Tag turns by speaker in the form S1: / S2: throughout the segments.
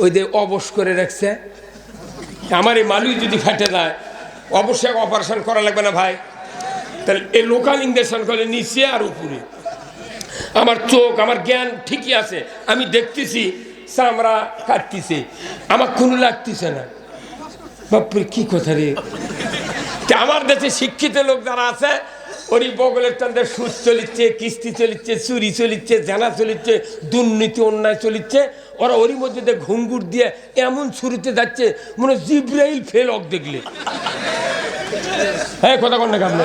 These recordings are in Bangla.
S1: ওই যে অবশ করে রাখছে। আমার এই মালুই যদি ফেটে যায় অবশ্যই অপারেশন করা লাগবে না ভাই? তাহলে এই লোকাল ইঞ্জেকশন করে নিচে আর উপরে। আমার চোখ আমার জ্ঞান ঠিকই আছে, আমি দেখতেছি চামড়া কাটতেছে, আমার কোনো লাগতেছে না। বাপরে কি কথা রে! আমার দেশে শিক্ষিত লোক যারা আছে ওই বগলের তাদের সুদ চলিচ্ছে, কিস্তি চলিচ্ছে, চুরি চলিচ্ছে, জানা চলিচ্ছে, দুর্নীতি অন্যায় চলিচ্ছে, ওরা ওরই মধ্যে ঘুঙ্গুর দিয়ে এমন ছুরিতে যাচ্ছে মনে জিব্রাইল ফেল অক দেখলে। হ্যাঁ, কথা কন না আপনি?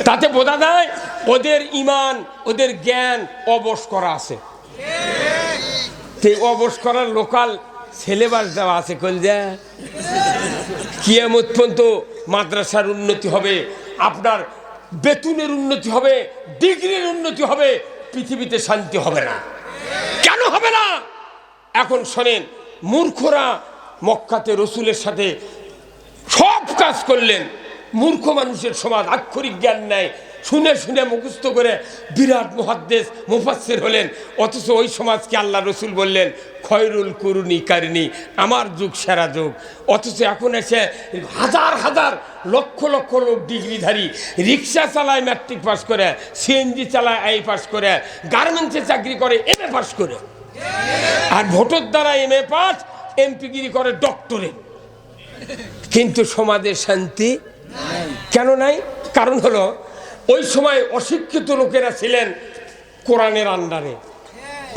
S1: তাতে বোঝা যায় ওদের ইমান ওদের জ্ঞান অবশ করা আছে। সেই অবশ করার লোকাল সিলেবাস দেওয়া আছে। কলজা কিয়ামত পর্যন্ত মাদ্রাসার উন্নতি হবে, আপনার বেতনের উন্নতি হবে, ডিগ্রির উন্নতি হবে, পৃথিবীতে শান্তি হবে না। কেন হবে না? এখন শোনেন, মূর্খরা মক্কাতে রসুলের সাথে সব কাজ করলেন। মূর্খ মানুষের সমাজ, আক্ষরিক জ্ঞান নেয়, শুনে শুনে মুখস্থ করে বিরাট মুহাদ্দিস মুফাসসির হলেন। অথচ ওই সমাজকে আল্লাহ রসুল বললেন খয়রুল কুরুনি কারনি, আমার যুগ সেরা যুগ। অথচ এখন এসে হাজার হাজার লক্ষ লক্ষ লোক ডিগ্রিধারী, রিক্সা চালায় ম্যাট্রিক পাস করে, সিএনজি চালায় আই পাস করে, গার্মেন্টসে চাকরি করে এমএ পাস করে, আর ভোটের দ্বারা এমএ পাস এমপিগিরি করে ডক্টরে। কিন্তু সমাজের শান্তি কেন নাই? কারণ হলো ওই সময় অশিক্ষিত লোকেরা ছিলেন কোরআনের আন্ডারে,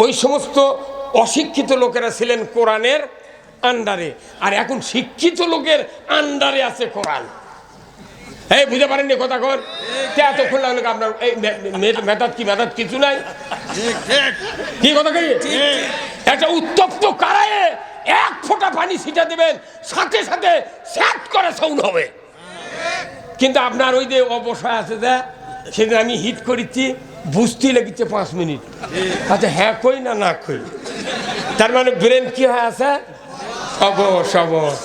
S1: ওই সমস্ত অশিক্ষিত লোকেরা ছিলেন কোরআনের আন্ডারে, আর এখন শিক্ষিত লোকের আন্ডারে আছে কোরআন। এই বুঝতে পারেননি কথা কর? এতক্ষণ লাগলো আপনার এই মেধাত কি মেধাত কিছু নাই? কি কথা কই? একটা উত্তপ্ত কারায়ে এক ফোঁটা পানি ছিটা দেবেন, সাথে সাথে স্যাট করে সাউন্ড হবে। কিন্তু আপনার ওই যে অবসায় আছে যে সেদিন আমি হিট করেছি, বুঝতে লেগেছে 5 মিনিট। আচ্ছা, হ্যাঁ কই না না কই, তার মানে ব্রেন কি হয়ে আছে? অবশ অবশ।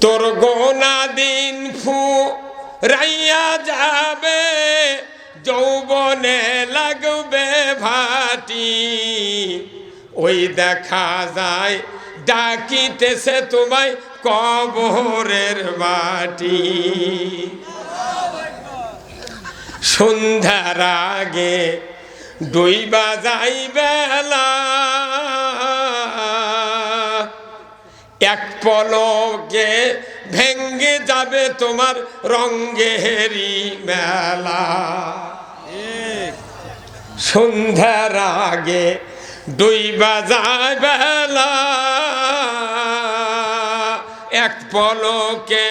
S1: তোর গোনা দিন ফুরাইয়া যাবে, যৌবনে লাগবে ভাটি, ওই দেখা যায় ডাকিতেছে তোমায় কবরের মাটি। সন্ধ্যার আগে ডুইবা যাই বেলা, এক পলকে ভেঙ্গে যাবে তোমার রঙ্গেরি মেলা। সন্ধ্যার আগে ডুইবা যায় বেলা, এক পলকে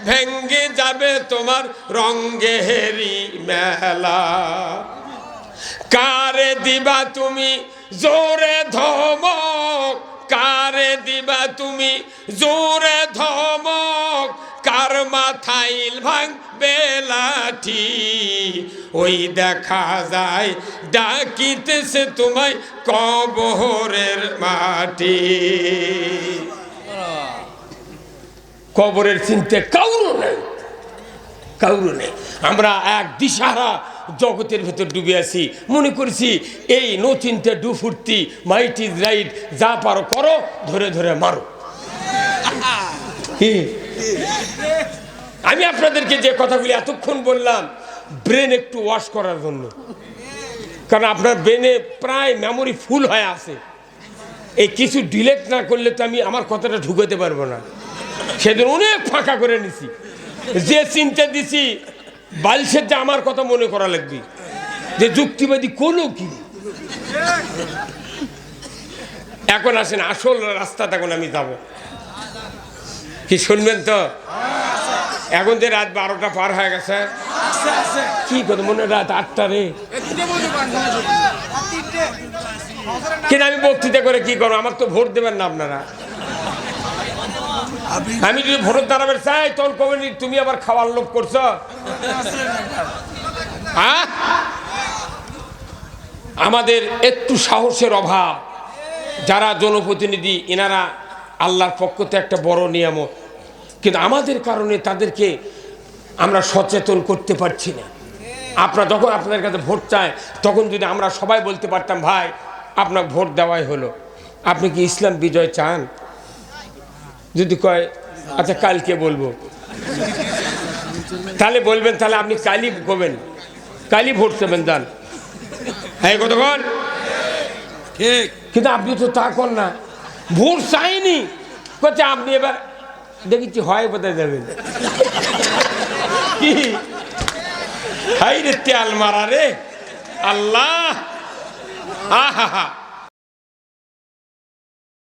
S1: ভেঙ্গে যাবে তোমার রঙ্গেরি মেলা। কারে দিবা তুমি জোরে ধমক, কারে দিবা তুমি জোরে ধমক, কার মাথায় ভাঙবে লাঠি, ওই দেখা যায় ডাকিতেছে তোমায় কবরের মাটি। কবরের চিন্তা কাউরো নেই, কাউরো নেই। আমরা এক দিশাহারা জগতের ভেতর ডুবে আছি, মনে করছি এই নো চিন্তা ডু ফুর্তি, মাইট ইজ রাইট, যা পারো করো, ধরে ধরে মারো। আমি আপনাদেরকে যে কথাগুলি এতক্ষণ বললাম ব্রেন একটু ওয়াশ করার জন্য, কারণ আপনার ব্রেনে প্রায় মেমোরি ফুল হয়ে আছে। এই কিছু ডিলেট না করলে তো আমি আমার কথাটা ঢুকাতে পারবো না। সেদিন অনেক ফাঁকা করে নিছি, যে চিন্তা দিছি বালসের যে আমার কথা মনে করা লাগবে, যে যুক্তিবাদী কোনো কি। এখন আসেন আসল রাস্তাটা, এখন আমি যাব, কি শুনবেন তো? এখন যে রাত 12টা পার হয়ে গেছে, কি কথা মনে রাত 8টা রে, কিন্তু আমি বক্তৃতা করে কি করবো? আমার তো ভোট দেবেন না আপনারা। আমি যদি ভোটের দাঁড়াবে চাই তখন কবেন তুমি আবার খাওয়ার লোভ করছো। আমাদের একটু সাহসের অভাব। যারা জনপ্রতিনিধি এনারা আল্লাহর পক্ষ থেকে একটা বড় নিয়ামত, কিন্তু আমাদের কারণে তাদেরকে আমরা সচেতন করতে পারছি না। আপনার যখন আপনাদের কাছে ভোট চায় তখন যদি আমরা সবাই বলতে পারতাম ভাই আপনার ভোট দেওয়াই হলো, আপনি কি ইসলাম বিজয় চান? যদি কয় আচ্ছা কালকে বলবো, তাহলে বলবেন, তাহলে আপনি কালই করবেন, কালই ভোট দেবেন যান। হ্যাঁ কতক্ষণ ঠিক, কিন্তু আপনি তো তা কর না, ভোট চাইনি করছে আপনি, এবার দেখেছি হয় বোধহয় দেবেন কি? হাই রে তেল মারা রে আল্লাহ, আহা হা।